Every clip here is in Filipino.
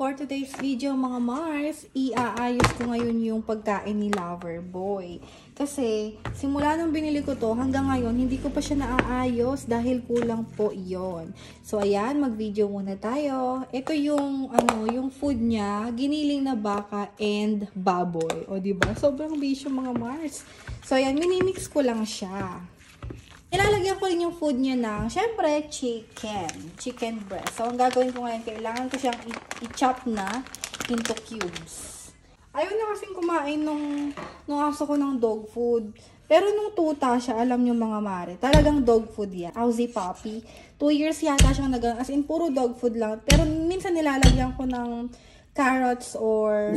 For today's video mga Mars, iaayos ko ngayon yung pagkain ni Loverboy. Kasi simula nung binili ko to hanggang ngayon hindi ko pa siya naaayos dahil kulang po iyon. So ayan, mag-video muna tayo. Ito yung yung food niya, giniling na baka and baboy. O diba? Sobrang bisyo mga Mars. So ayan, minimix ko lang siya. Ilalagyan ko rin yung food niya ng, syempre, chicken breast. So, ang gagawin ko ngayon, kailangan ko siyang i-chop na into cubes. Ayaw na kasing kumain nung aso ko ng dog food. Pero nung tuta siya, alam nyo mga mare, talagang dog food yan. Aussie puppy. 2 years yata siyang as in, puro dog food lang. Pero minsan nilalagyan ko ng carrots or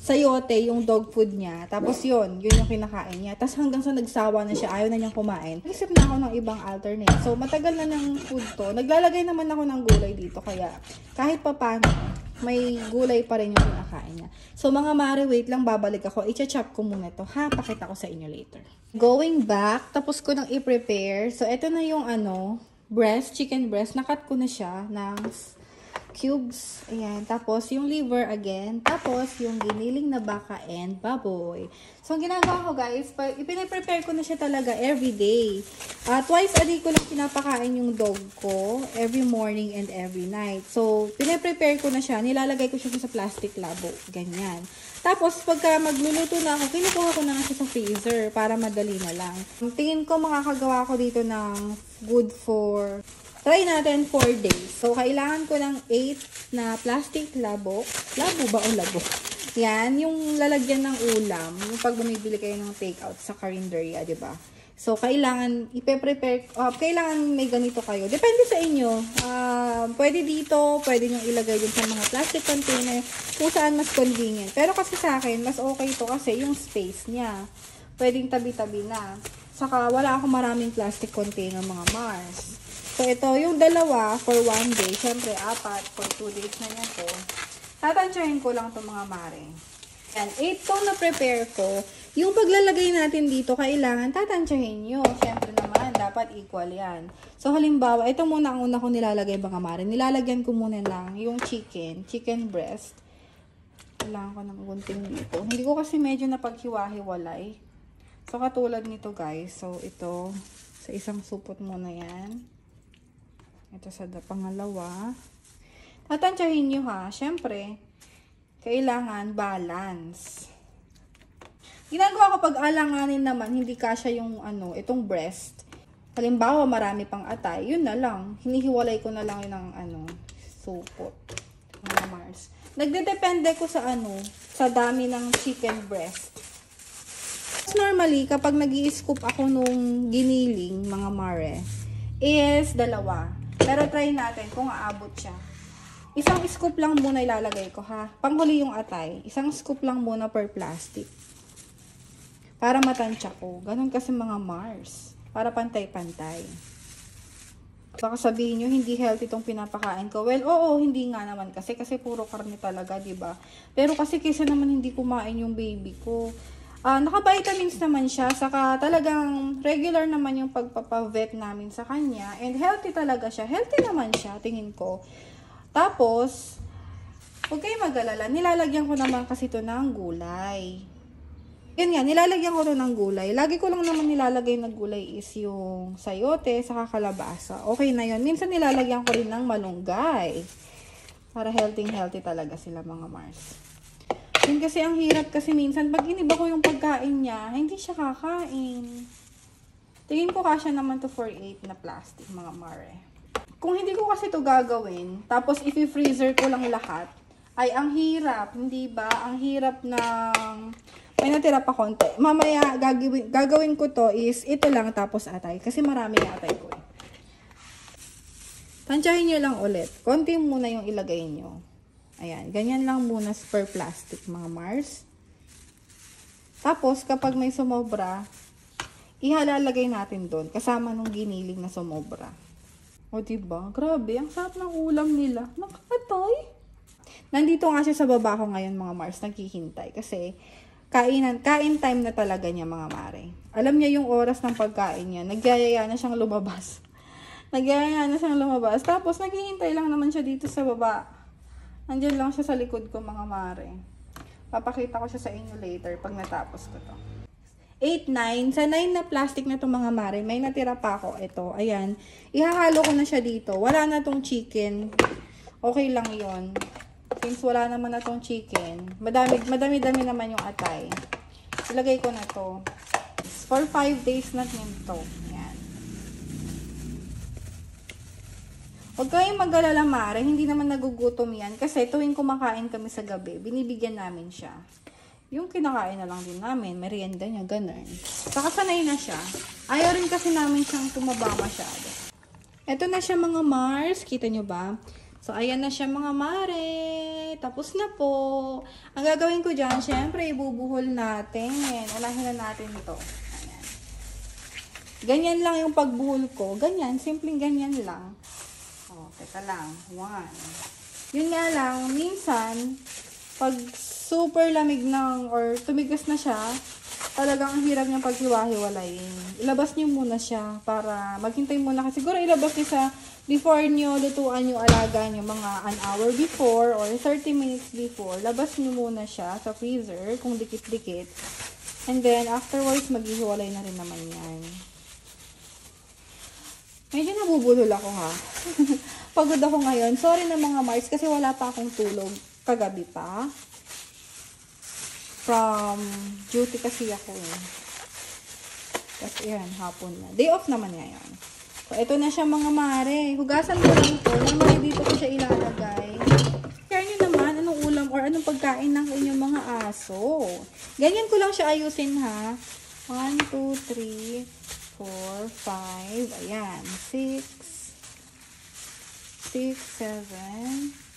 sayote yung dog food niya. Tapos yun yung kinakain niya. Tapos hanggang sa nagsawa na siya, ayaw na niyang kumain. Nag-isip na ako ng ibang alternate. So, matagal na ng food to. Naglalagay naman ako ng gulay dito. Kaya, kahit papano, may gulay pa rin yung kinakain niya. So, mga mare, wait lang, babalik ako. I-chop ko muna to, ha? Pakita ko sa inyo later. Going back, tapos ko nang i-prepare. So, ito na yung chicken breast. Nakat ko na siya ng cubes. Ayan. Tapos, yung liver again. Tapos, yung giniling na baka and baboy. So, ang ginagawa ko guys, ipine-prepare ko na siya talaga every day. Twice a day ko lang pinapakain yung dog ko. Every morning and every night. So, pine-prepare ko na siya. Nilalagay ko siya sa plastic labo. Ganyan. Tapos, pagka magluluto na ako, kinukuha ko na siya sa freezer para madali na lang. Tingin ko makakagawa ko dito ng good for try natin 4 days. So, kailangan ko ng 8 na plastic labo. Labo ba o labo? Yan, yung lalagyan ng ulam. Yung pag bumibili kayo ng takeout sa Carinderia, diba? So, kailangan ipe-prepare, kailangan may ganito kayo. Depende sa inyo. Pwede dito, pwede nyo ilagay din sa mga plastic container kung saan mas convenient. Pero kasi sa akin, mas okay ito kasi yung space niya. Pwedeng tabi-tabi na. Saka, wala akong maraming plastic container mga Mars. So, ito, yung dalawa for 1 day. Siyempre, 4 for 2 days na niya to. Tatansyahin ko lang itong mga mare. Yan, 8 tong na-prepare ko. Yung paglalagay natin dito, kailangan tatansyahin nyo. Siyempre naman, dapat equal yan. So, halimbawa, ito muna ang una ko nilalagay mga mare. Nilalagyan ko muna lang yung chicken breast. Kailangan ko ng gunting dito. Hindi ko kasi medyo napaghiwa-hiwalay. So, katulad nito guys. So, ito, sa isang supot muna yan. Ito sa pangalawa. Tatansyahin nyo ha. Siyempre, kailangan balance. Ginagawa ko pag alanganin naman, hindi kasya yung itong breast. Halimbawa, marami pang atay. Yun na lang. Hinihiwalay ko na lang yun ng supot. Mga Mars. Nagdedepende ko sa sa dami ng chicken breast. Normally, kapag nag-i-scoop ako nung giniling, mga mare, is 2. Pero try natin kung aabot siya. Isang scoop lang muna ilalagay ko ha. Panghuli yung atay. Isang scoop lang muna per plastic. Para matansya ko. Ganun kasi mga Mars. Para pantay-pantay. Baka sabihin nyo, hindi healthy itong pinapakain ko. Well, oo, hindi nga naman kasi. Kasi puro karne talaga, diba? Pero kasi kaysa naman hindi kumain yung baby ko. Naka-vitamins naman siya, saka talagang regular naman yung pagpapavet namin sa kanya, and healthy talaga siya. Healthy naman siya, tingin ko. Tapos, huwag kayo mag-alala, nilalagyan ko naman kasi ito ng gulay. Yun nga, nilalagyan ko ito ng gulay. Lagi ko lang naman nilalagay na gulay is yung sayote, saka kalabasa. Okay na yun. Minsan nilalagyan ko rin ng malunggay. Para healthy talaga sila mga Mars. Yun kasi ang hirap kasi minsan pag iniba ko yung pagkain niya, hindi siya kakain. Tingin ko kasya naman to for 8 na plastic mga mare. Kung hindi ko kasi to gagawin, tapos i-freezer ko lang lahat, ay ang hirap, hindi ba? Ang hirap ng may natira pa konti. Mamaya gagawin ko to is ito lang tapos atay kasi marami yung atay ko. Tansyahin nyo lang ulit. Konti muna yung ilagay nyo. Ayan, ganyan lang muna per plastic mga Mars. Tapos, kapag may sumobra, ihalalagay natin doon, kasama nung giniling na sumobra. O diba? Grabe, ang sarap ng ulam nila. Nakakatoy. Nandito nga siya sa baba ko ngayon mga Mars, naghihintay. Kasi, kain time na talaga niya mga mare. Alam niya yung oras ng pagkain niya. Nagyayaya na siyang lumabas. Tapos, naghihintay lang naman siya dito sa baba. Andiyan lang siya sa likod ko, mga mare. Papakita ko siya sa inyo later pag natapos ko to. 8, 9. Sa 9 na plastic na itong mga mare, may natira pa ako. Ito, ayan. Ihahalo ko na siya dito. Wala na tong chicken. Okay lang yon. Since wala naman na tong chicken. Madami-dami naman yung atay. Ilagay ko na to. For 5 days na din to. Ayan. Huwag kayong mag-alala, mare. Hindi naman nagugutom yan. Kasi tuwing kumakain kami sa gabi, binibigyan namin siya. Yung kinakain na lang din namin, merienda niya, ganun. Saka sanay na siya. Ayaw rin kasi namin siyang tumaba masyado. Ito na siya, mga Mars. Kita nyo ba? So, ayan na siya, mga mare. Tapos na po. Ang gagawin ko dyan, syempre, ibubuhol natin. Unahin na natin ito. Ayan. Ganyan lang yung pagbuhol ko. Ganyan, simpleng ganyan lang. Oh, teka lang. 1. Yun nga lang, minsan, pag super lamig ng or tumigas na siya, talagang ang hirap niyang paghiwa-hiwalayin. Ilabas niyo muna siya para maghintay muna. Kasi siguro ilabas niyo sa before niyo lutuan yung alaga niyo mga an hour before or 30 minutes before. Labas niyo muna siya sa freezer kung dikit-dikit. And then afterwards, maghihiwalay na rin naman yan. Medyo nabubulol ako, ha. Pagod ako ngayon. Sorry na, mga Mars, kasi wala pa akong tulog kagabi pa. From duty kasi ako eh. Tapos yan, hapon na. Day off naman ngayon. So, ito na siya, mga mare. Hugasan ko lang ito. Normally dito ko siya ilalagay. Kaya nyo naman, anong ulam or anong pagkain ng inyong mga aso. Ganyan ko lang siya ayusin, ha. 1, 2, 3, 4, 5, ayan, 6, 7,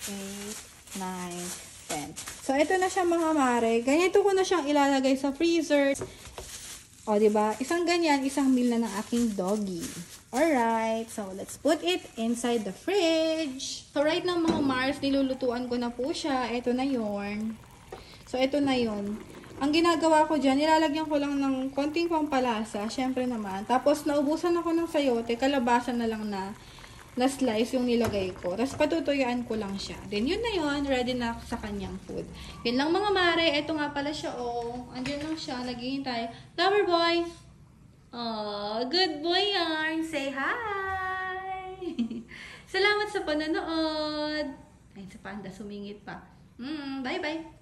8, 9, 10. So, ito na siya, mga mare. Ganito ko na siyang ilalagay sa freezer. O, diba? Isang ganyan, isang meal na ng aking doggy. Alright, so let's put it inside the fridge. So, right now, mga Mars, nilulutuan ko na po siya. Ito na yon. So, ito na yon. Ang ginagawa ko dyan, nilalagyan ko lang ng konting pampalasa. Syempre naman. Tapos, naubusan ako ng sayote. Kalabasan na lang na slice yung nilagay ko. Tapos, patutuyuan ko lang siya. Then, yun na yun. Ready na sa kanyang food. Yun lang, mga mare. Ito nga pala siya, oh. Andiyan lang siya. Naghihintay. Lover boy! Oh, good boy yarn. Say hi! Salamat sa panonood. Ayun, sa panda. Sumingit pa. Bye-bye.